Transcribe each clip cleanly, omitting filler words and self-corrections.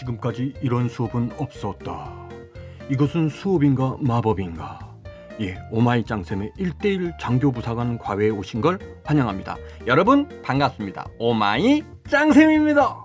지금까지 이런 수업은 없었다. 이것은 수업인가 마법인가? 예, 오마이 짱쌤의 1대1 장교부사관 과외에 오신 걸 환영합니다. 여러분 반갑습니다. 오마이 짱쌤입니다.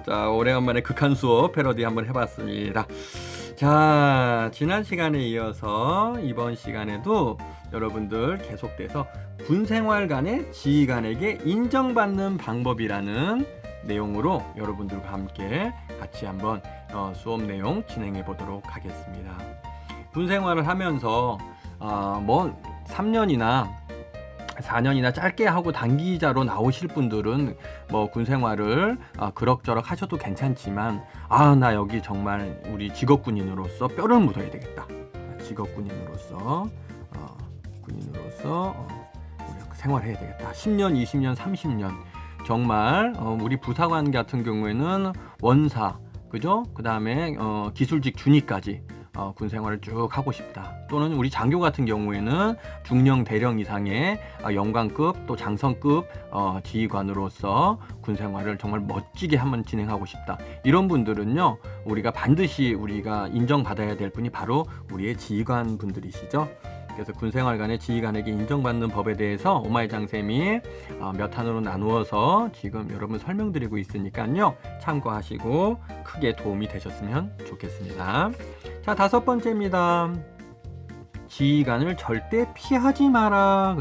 자, 오래간만에 극한 수업 패러디 한번 해봤습니다. 자, 지난 시간에 이어서 이번 시간에도 여러분들 계속돼서 군생활관의 지휘관에게 인정받는 방법이라는 내용으로 여러분들과 함께 같이 한번 수업 내용 진행해 보도록 하겠습니다. 군생활을 하면서 뭐 3년이나 4년이나 짧게 하고 단기자로 나오실 분들은 뭐 군생활을 그럭저럭 하셔도 괜찮지만 나 여기 정말 우리 직업군인으로서 뼈를 묻어야 되겠다. 직업군인으로서 우리 생활해야 되겠다. 10년, 20년, 30년 정말 우리 부사관 같은 경우에는 원사, 그죠? 그 다음에 기술직 준위까지 군 생활을 쭉 하고 싶다. 또는 우리 장교 같은 경우에는 중령, 대령 이상의 영관급 또 장성급 지휘관으로서 군 생활을 정말 멋지게 한번 진행하고 싶다. 이런 분들은요, 우리가 반드시 인정받아야 될 분이 바로 우리의 지휘관 분들이시죠. 그래서 군생활관의 지휘관에게 인정받는 법에 대해서 오마이 짱쌤이 몇 탄으로 나누어서 지금 여러분 설명드리고 있으니까요, 참고하시고 크게 도움이 되셨으면 좋겠습니다. 자, 5번째입니다. 지휘관을 절대 피하지 마라.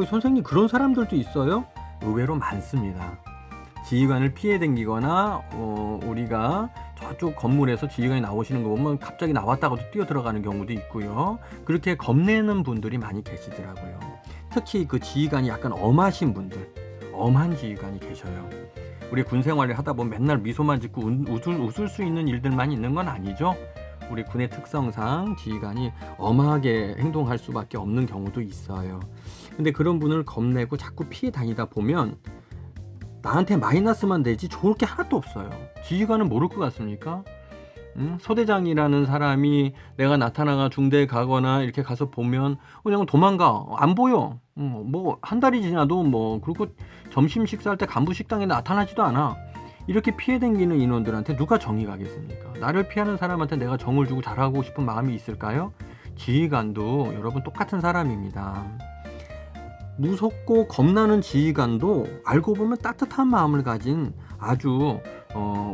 선생님, 그런 사람들도 있어요? 의외로 많습니다. 지휘관을 피해 댕기거나 우리가 저쪽 건물에서 지휘관이 나오시는 거 보면 갑자기 나왔다가도 뛰어 들어가는 경우도 있고요. 그렇게 겁내는 분들이 많이 계시더라고요. 특히 그 지휘관이 약간 엄하신 분들, 엄한 지휘관이 계셔요. 우리 군 생활을 하다 보면 맨날 미소만 짓고 웃을 수 있는 일들만 있는 건 아니죠. 우리 군의 특성상 지휘관이 엄하게 행동할 수밖에 없는 경우도 있어요. 근데 그런 분을 겁내고 자꾸 피해 다니다 보면 나한테 마이너스만 되지 좋을 게 하나도 없어요. 지휘관은 모를 것 같습니까? 소대장이라는 사람이 내가 나타나가 중대에 가거나 이렇게 가서 보면 그냥 도망가. 안 보여. 뭐 한 달이 지나도 그리고 점심 식사할 때 간부 식당에 나타나지도 않아. 이렇게 피해 댕기는 인원들한테 누가 정이 가겠습니까? 나를 피하는 사람한테 내가 정을 주고 잘하고 싶은 마음이 있을까요? 지휘관도 여러분 똑같은 사람입니다. 무섭고 겁나는 지휘관도 알고 보면 따뜻한 마음을 가진 아주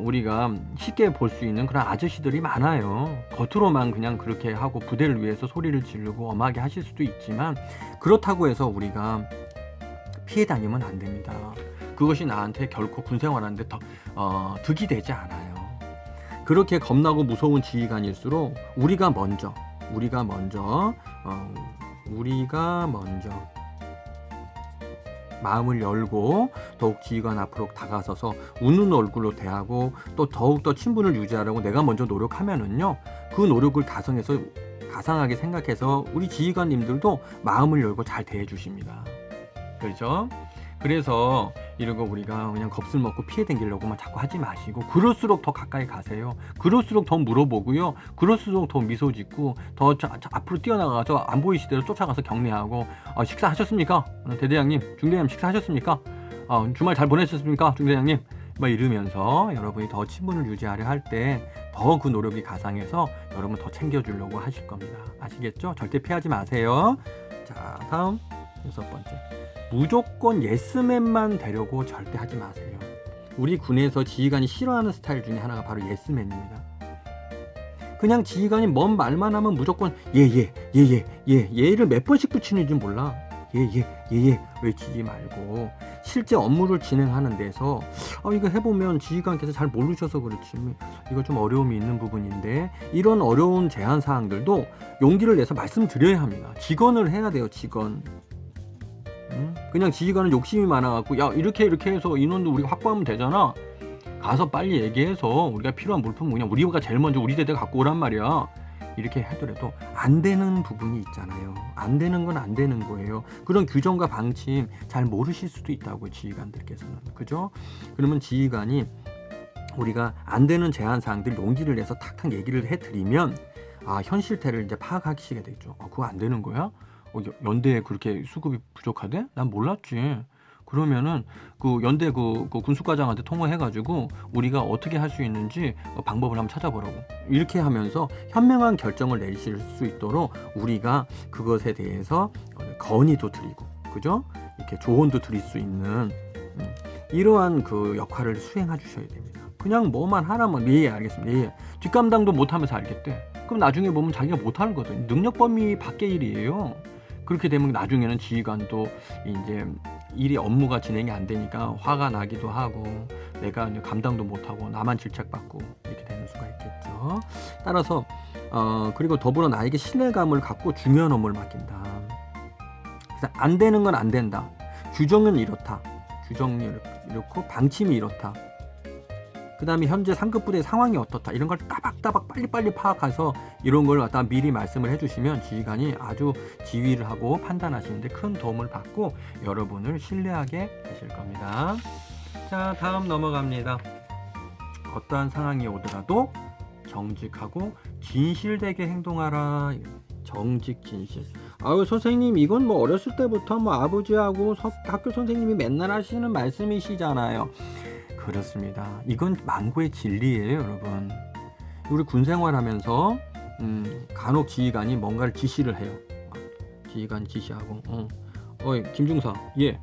우리가 쉽게 볼 수 있는 그런 아저씨들이 많아요. 겉으로만 그냥 그렇게 하고 부대를 위해서 소리를 지르고 엄하게 하실 수도 있지만 그렇다고 해서 우리가 피해 다니면 안 됩니다. 그것이 나한테 결코 군생활하는데 득이 되지 않아요. 그렇게 겁나고 무서운 지휘관일수록 우리가 먼저 마음을 열고 더욱 지휘관 앞으로 다가서서 웃는 얼굴로 대하고 또 더욱더 친분을 유지하려고 내가 먼저 노력하면은요, 그 노력을 가상하게 생각해서 우리 지휘관님들도 마음을 열고 잘 대해 주십니다. 그렇죠? 그래서 이러고 우리가 그냥 겁을 먹고 피해 댕기려고만 자꾸 하지 마시고, 그럴수록 더 가까이 가세요. 그럴수록 더 물어보고요. 그럴수록 더 미소 짓고 더 앞으로 뛰어나가서 안 보이시대로 쫓아가서 격려하고 식사하셨습니까? 대대장님, 중대장님 식사하셨습니까? 주말 잘 보내셨습니까? 중대장님. 이러면서 여러분이 더 친분을 유지하려 할 때 더 그 노력이 가상해서 여러분 더 챙겨주려고 하실 겁니다. 아시겠죠? 절대 피하지 마세요. 자, 다음 6번째. 무조건 예스맨만 되려고 절대 하지 마세요. 우리 군에서 지휘관이 싫어하는 스타일 중에 하나가 바로 예스맨입니다. 그냥 지휘관이 뭔 말만 하면 무조건 예를 몇 번씩 붙이는지 몰라. 예 외치지 말고 실제 업무를 진행하는 데서 이거 해보면 지휘관께서 잘 모르셔서 그렇지 이거 좀 어려움이 있는 부분인데, 이런 어려운 제한 사항들도 용기를 내서 말씀드려야 합니다. 직언을 해야 돼요. 직언. 그냥 지휘관은 욕심이 많아갖고 이렇게 해서 인원도 우리가 확보하면 되잖아. 가서 빨리 얘기해서 우리가 필요한 물품 그냥 우리가 제일 먼저 우리 대대 갖고 오란 말이야. 이렇게 하더라도 안 되는 부분이 있잖아요. 안 되는 건 안 되는 거예요. 그런 규정과 방침 잘 모르실 수도 있다고요, 지휘관들께서는. 그죠? 그러면 지휘관이 우리가 안 되는 제한 사항들 용기를 내서 탁탁 얘기를 해드리면 현실태를 이제 파악하시게 되죠. 그거 안 되는 거야? 연대에 그렇게 수급이 부족하대? 난 몰랐지. 그러면은 그 연대 그 군수과장한테 통화해가지고 우리가 어떻게 할 수 있는지 방법을 한번 찾아보라고. 이렇게 하면서 현명한 결정을 내리실 수 있도록 우리가 그것에 대해서 건의도 드리고, 그죠? 이렇게 조언도 드릴 수 있는 이러한 그 역할을 수행해 주셔야 됩니다. 그냥 뭐만 하라면 예 알겠습니다. 예. 뒷감당도 못하면서 알겠대. 그럼 나중에 보면 자기가 못하는 거든. 능력 범위 밖의 일이에요. 그렇게 되면 나중에는 지휘관도 이제 일이 업무가 진행이 안 되니까 화가 나기도 하고 내가 이제 감당도 못하고 나만 질책받고 이렇게 되는 수가 있겠죠. 따라서 그리고 더불어 나에게 신뢰감을 갖고 중요한 업무를 맡긴다. 그래서 안 되는 건 안 된다. 규정은 이렇다. 규정이 이렇고 방침이 이렇다. 그 다음에 현재 상급 부대의 상황이 어떻다. 이런 걸 따박따박 빨리빨리 파악해서 이런 걸 갖다 미리 말씀을 해주시면 지휘관이 아주 지휘를 하고 판단하시는데 큰 도움을 받고 여러분을 신뢰하게 되실 겁니다. 자, 다음 넘어갑니다. 어떠한 상황이 오더라도 정직하고 진실되게 행동하라. 정직, 진실. 아유 선생님 이건 뭐 어렸을 때부터 뭐 아버지하고 학교 선생님이 맨날 하시는 말씀이시잖아요. 그렇습니다. 이건 만고의 진리예요, 여러분. 우리 군 생활하면서 간혹 지휘관이 뭔가를 지시를 해요. 지휘관 지시하고, 어이 김중사, 예.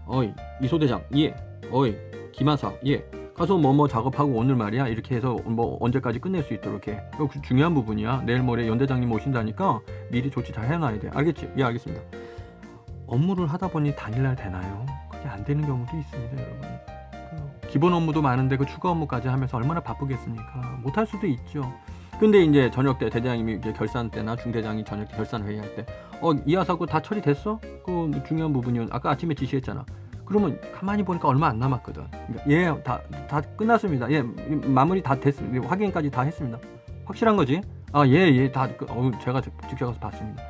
어이 이소대장, 예. 어이 김하사, 예. 가서 뭐 작업하고 오늘 말이야. 이렇게 해서 뭐 언제까지 끝낼 수 있도록 해. 이거 중요한 부분이야. 내일 모레 연대장님 오신다니까 미리 조치 잘 해놔야 돼. 알겠지? 예, 알겠습니다. 업무를 하다 보니 당일날 되나요? 그게 안 되는 경우도 있습니다, 여러분. 기본 업무도 많은데 그 추가 업무까지 하면서 얼마나 바쁘겠습니까? 못할 수도 있죠. 근데 이제 저녁 때 대대장님이 이제 결산 때나 중대장이 저녁 때 결산 회의할 때, 이하사고 다 처리됐어? 그 중요한 부분이 아까 아침에 지시했잖아. 그러면 가만히 보니까 얼마 안 남았거든. 그러니까 예, 다 끝났습니다. 예, 마무리 다 됐습니다. 확인까지 다 했습니다. 확실한 거지? 아, 예, 다. 제가 직접 가서 봤습니다.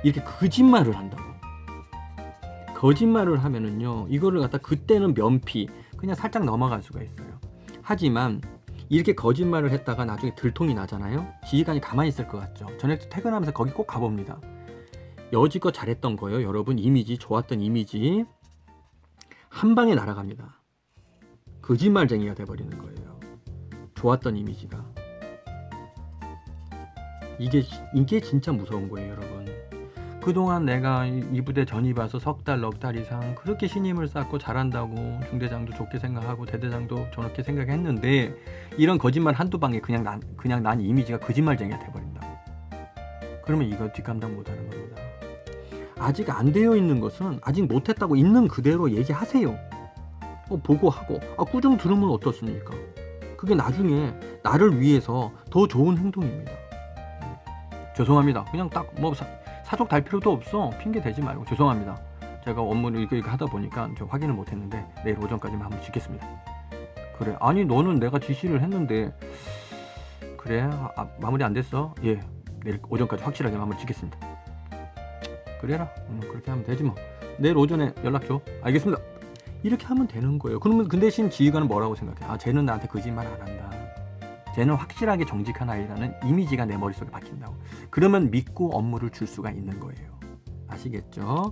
이렇게 거짓말을 한다고. 거짓말을 하면은요, 이거를 갖다 그때는 면피. 그냥 살짝 넘어갈 수가 있어요. 하지만 이렇게 거짓말을 했다가 나중에 들통이 나잖아요. 지휘관이 가만히 있을 것 같죠. 저녁 때 퇴근하면서 거기 꼭 가봅니다. 여지껏 잘했던 거예요. 여러분 이미지, 좋았던 이미지 한 방에 날아갑니다. 거짓말쟁이가 돼버리는 거예요. 좋았던 이미지가. 이게 진짜 무서운 거예요, 여러분. 그동안 내가 이 부대 전입와서 석 달, 넉 달 이상 그렇게 신임을 쌓고 잘한다고 중대장도 좋게 생각하고 대대장도 저렇게 생각했는데 이런 거짓말 한두 방에 그냥 난 이미지가 거짓말쟁이가 돼버린다. 그러면 이거 뒷감당 못하는 겁니다. 아직 안 되어 있는 것은 아직 못했다고 있는 그대로 얘기하세요. 보고하고 꾸중 들으면 어떻습니까? 그게 나중에 나를 위해서 더 좋은 행동입니다. 죄송합니다. 그냥 딱 사족 달 필요도 없어. 핑계 대지 말고 죄송합니다. 제가 업무를 이거 하다 보니까 저 확인을 못했는데 내일 오전까지만 한번 지켰습니다. 그래. 아니 너는 내가 지시를 했는데 그래 마무리 안 됐어? 예. 내일 오전까지 확실하게 마무리 지켰습니다. 그래라. 그렇게 하면 되지 뭐. 내일 오전에 연락 줘. 알겠습니다. 이렇게 하면 되는 거예요. 그러면 그 대신 지휘관은 뭐라고 생각해? 쟤는 나한테 거짓말 안 한다. 쟤는 확실하게 정직한 아이라는 이미지가 내 머릿속에 박힌다고. 그러면 믿고 업무를 줄 수가 있는 거예요. 아시겠죠?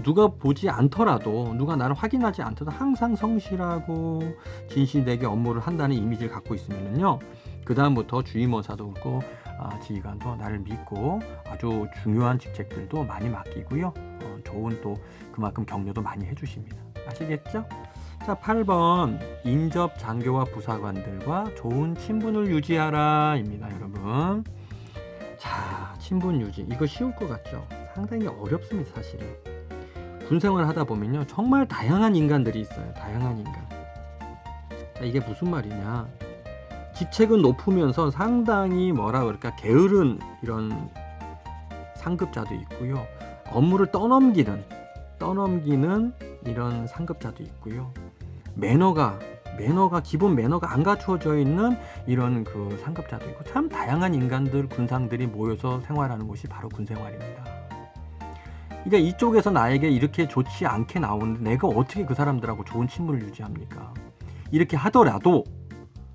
누가 보지 않더라도 누가 나를 확인하지 않더라도 항상 성실하고 진실되게 업무를 한다는 이미지를 갖고 있으면요. 그 다음부터 주임원사도 그렇고 지휘관도 나를 믿고 아주 중요한 직책들도 많이 맡기고요. 좋은 또 그만큼 격려도 많이 해주십니다. 아시겠죠? 자, 8번 인접 장교와 부사관들과 좋은 친분을 유지하라 입니다, 여러분. 자, 친분 유지 이거 쉬울 것 같죠? 상당히 어렵습니다, 사실은. 군생활 하다 보면요 정말 다양한 인간들이 있어요. 다양한 인간. 자, 이게 무슨 말이냐, 직책은 높으면서 상당히 뭐라 그럴까 게으른 이런 상급자도 있고요, 업무를 떠넘기는 이런 상급자도 있고요, 매너가 기본 매너가 안 갖추어져 있는 이런 그 상급자도 있고, 참 다양한 인간들 군상들이 모여서 생활하는 곳이 바로 군생활입니다. 그러니까 이쪽에서 나에게 이렇게 좋지 않게 나오는데 내가 어떻게 그 사람들하고 좋은 친분을 유지합니까? 이렇게 하더라도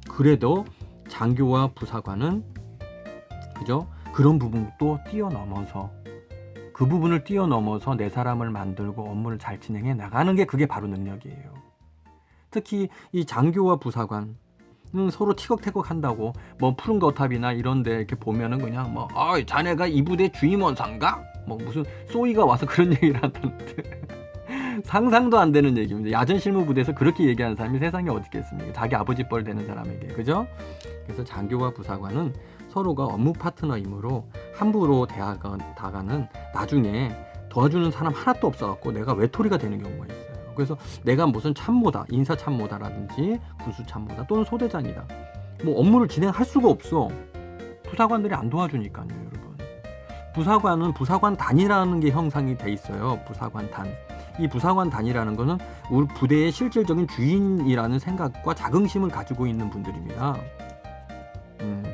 그래도 장교와 부사관은 그죠? 그런 부분도 뛰어넘어서 그 부분을 뛰어넘어서 내 사람을 만들고 업무를 잘 진행해 나가는 게 그게 바로 능력이에요. 특히 이 장교와 부사관 서로 티격태격 한다고 뭐 푸른 거탑이나 이런데 이렇게 보면은 그냥 뭐 자네가 이 부대 주임원사인가? 뭐 무슨 쏘이가 와서 그런 얘기를 하던데 상상도 안 되는 얘기입니다. 야전 실무 부대에서 그렇게 얘기하는 사람이 세상에 어디 있겠습니까? 자기 아버지 뻘 되는 사람에게, 그죠? 그래서 장교와 부사관은 서로가 업무 파트너이므로 함부로 대화다가는 나중에 도와주는 사람 하나도 없어갖고 내가 외톨이가 되는 경우가 있어요. 그래서 내가 무슨 참모다, 인사 참모다라든지 군수 참모다 또는 소대장이다, 뭐 업무를 진행할 수가 없어. 부사관들이 안 도와주니까요, 여러분. 부사관은 부사관단이라는 게 형성이 돼 있어요. 부사관단. 이 부사관단이라는 거는 우리 부대의 실질적인 주인이라는 생각과 자긍심을 가지고 있는 분들입니다.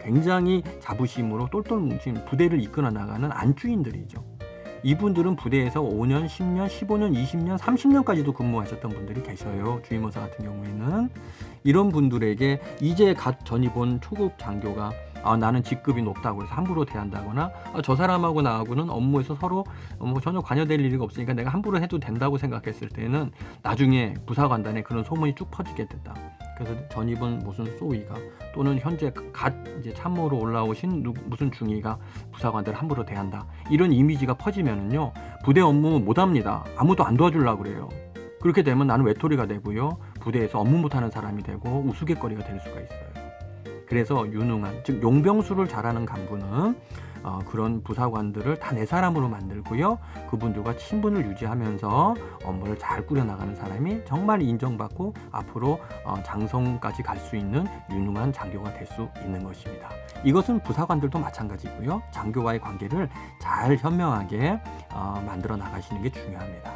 굉장히 자부심으로 똘똘 뭉친 부대를 이끌어 나가는 안주인들이죠. 이분들은 부대에서 5년, 10년, 15년, 20년, 30년까지도 근무하셨던 분들이 계셔요. 주임원사 같은 경우에는. 이런 분들에게 이제 갓 전입 온 초급 장교가 나는 직급이 높다고 해서 함부로 대한다거나 저 사람하고 나하고는 업무에서 서로 전혀 관여될 일이 없으니까 내가 함부로 해도 된다고 생각했을 때는 나중에 부사관단에 그런 소문이 쭉 퍼지게 됐다. 그래서 전입은 무슨 쏘이가 또는 현재 갓 이제 참모로 올라오신 무슨 중위가 부사관들을 함부로 대한다. 이런 이미지가 퍼지면은요, 부대 업무 못합니다. 아무도 안 도와주려고 그래요. 그렇게 되면 나는 외톨이가 되고요, 부대에서 업무 못하는 사람이 되고 우스갯거리가 될 수가 있어요. 그래서 유능한, 즉 용병술을 잘하는 간부는 그런 부사관들을 다 내 사람으로 만들고요, 그분들과 친분을 유지하면서 업무를 잘 꾸려나가는 사람이 정말 인정받고 앞으로 장성까지 갈 수 있는 유능한 장교가 될 수 있는 것입니다. 이것은 부사관들도 마찬가지고요, 장교와의 관계를 잘 현명하게 만들어 나가시는 게 중요합니다.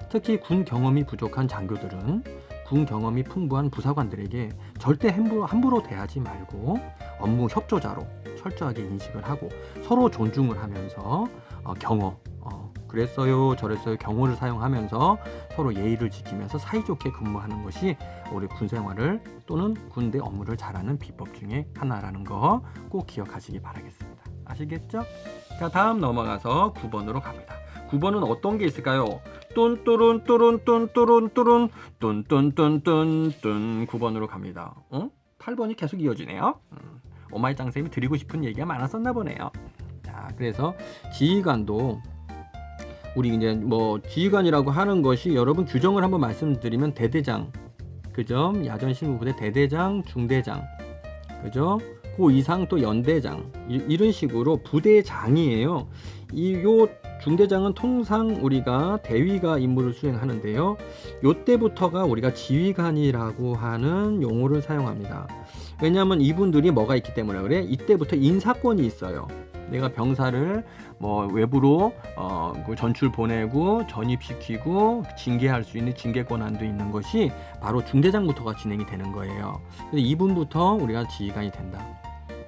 특히 군 경험이 부족한 장교들은 군 경험이 풍부한 부사관들에게 절대 함부로 대하지 말고 업무 협조자로 철저하게 인식을 하고 서로 존중을 하면서 경어, 그랬어요 저랬어요 경어를 사용하면서 서로 예의를 지키면서 사이좋게 근무하는 것이 우리 군 생활을 또는 군대 업무를 잘하는 비법 중에 하나라는 거 꼭 기억하시기 바라겠습니다. 아시겠죠? 자, 다음 넘어가서 9번으로 갑니다. 9번은 어떤 게 있을까요? 뚠뚜룬뚜룬뚠뚜룬뚜룬 뚠뚠뚠뚠뚠 9번으로 갑니다. 8번이 계속 이어지네요. 오마이짱 쌤이 드리고 싶은 얘기가 많았었나 보네요. 자, 그래서 지휘관도 우리 이제 뭐 지휘관이라고 하는 것이 여러분 규정을 한번 말씀드리면 대대장, 그죠? 야전 실무부대 대대장, 중대장, 그죠? 그 이상 또 연대장, 이런 식으로 부대의 장이에요. 요 중대장은 통상 우리가 대위가 임무를 수행하는데요, 요때부터가 우리가 지휘관이라고 하는 용어를 사용합니다. 왜냐하면 이분들이 뭐가 있기 때문에 그래. 이때부터 인사권이 있어요. 내가 병사를 뭐 외부로 전출 보내고 전입시키고 징계할 수 있는 징계 권한도 있는 것이 바로 중대장부터가 진행이 되는 거예요. 그래서 이분부터 우리가 지휘관이 된다.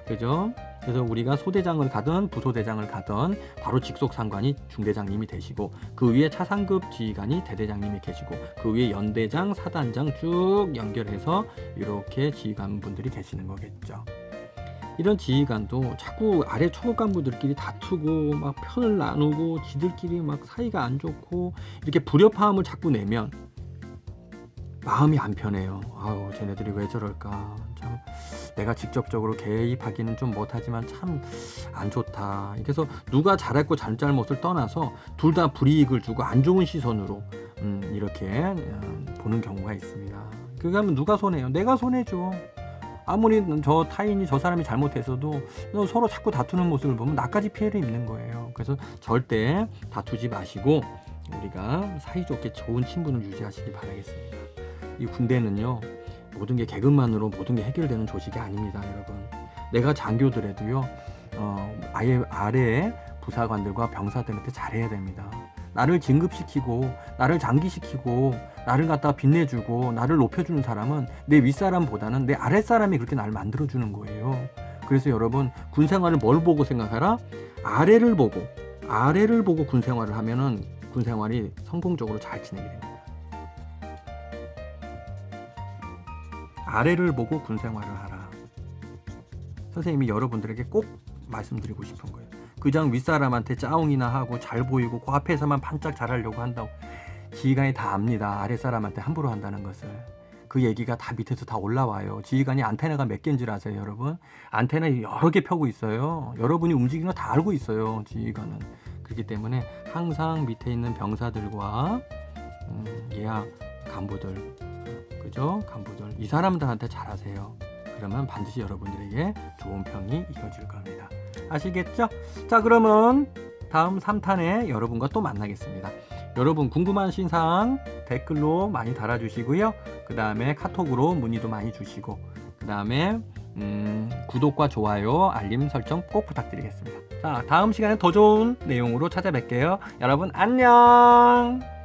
그죠? 그래서 우리가 소대장을 가든 부소대장을 가든 바로 직속 상관이 중대장님이 되시고 그 위에 차상급 지휘관이 대대장님이 계시고 그 위에 연대장, 사단장 쭉 연결해서 이렇게 지휘관분들이 계시는 거겠죠. 이런 지휘관도 자꾸 아래 초급 간부들끼리 다투고 막 편을 나누고 지들끼리 막 사이가 안 좋고 이렇게 불협화음을 자꾸 내면 마음이 안 편해요. 아우, 쟤네들이 왜 저럴까. 참 내가 직접적으로 개입하기는 좀 못하지만 참 안 좋다. 그래서 누가 잘했고 잘못을 떠나서 둘 다 불이익을 주고 안 좋은 시선으로 이렇게 보는 경우가 있습니다. 그러면 누가 손해요? 내가 손해죠. 아무리 저 타인이 저 사람이 잘못했어도 서로 자꾸 다투는 모습을 보면 나까지 피해를 입는 거예요. 그래서 절대 다투지 마시고 우리가 사이좋게 좋은 친분을 유지하시기 바라겠습니다. 이 군대는요, 모든 게 계급만으로 모든 게 해결되는 조직이 아닙니다, 여러분. 내가 장교들에도요, 아예 아래에 부사관들과 병사들한테 잘해야 됩니다. 나를 진급시키고 나를 장기시키고 나를 갖다 빛내주고 나를 높여주는 사람은 내 윗사람보다는 내 아랫사람이 그렇게 나를 만들어주는 거예요. 그래서 여러분, 군생활을 뭘 보고 생각하라? 아래를 보고 군생활을 하면은 군생활이 성공적으로 잘 진행이 됩니다. 아래를 보고 군생활을 하라. 선생님이 여러분들에게 꼭 말씀드리고 싶은 거예요. 그냥 윗사람한테 짜옹이나 하고 잘 보이고 그 앞에서만 반짝 잘하려고 한다고. 지휘관이 다 압니다. 아랫사람한테 함부로 한다는 것을. 그 얘기가 다 밑에서 다 올라와요. 지휘관이 안테나가 몇 개인 줄 아세요, 여러분? 안테나 여러 개 펴고 있어요. 여러분이 움직이는 거 다 알고 있어요, 지휘관은. 그렇기 때문에 항상 밑에 있는 병사들과 예하 간부들, 그죠? 간부들, 이 사람들한테 잘하세요. 그러면 반드시 여러분들에게 좋은 평이 이어질 겁니다. 아시겠죠? 자, 그러면 다음 3탄에 여러분과 또 만나겠습니다. 여러분 궁금하신 사항 댓글로 많이 달아주시고요. 그 다음에 카톡으로 문의도 많이 주시고, 그 다음에 구독과 좋아요, 알림 설정 꼭 부탁드리겠습니다. 자, 다음 시간에 더 좋은 내용으로 찾아뵐게요. 여러분 안녕.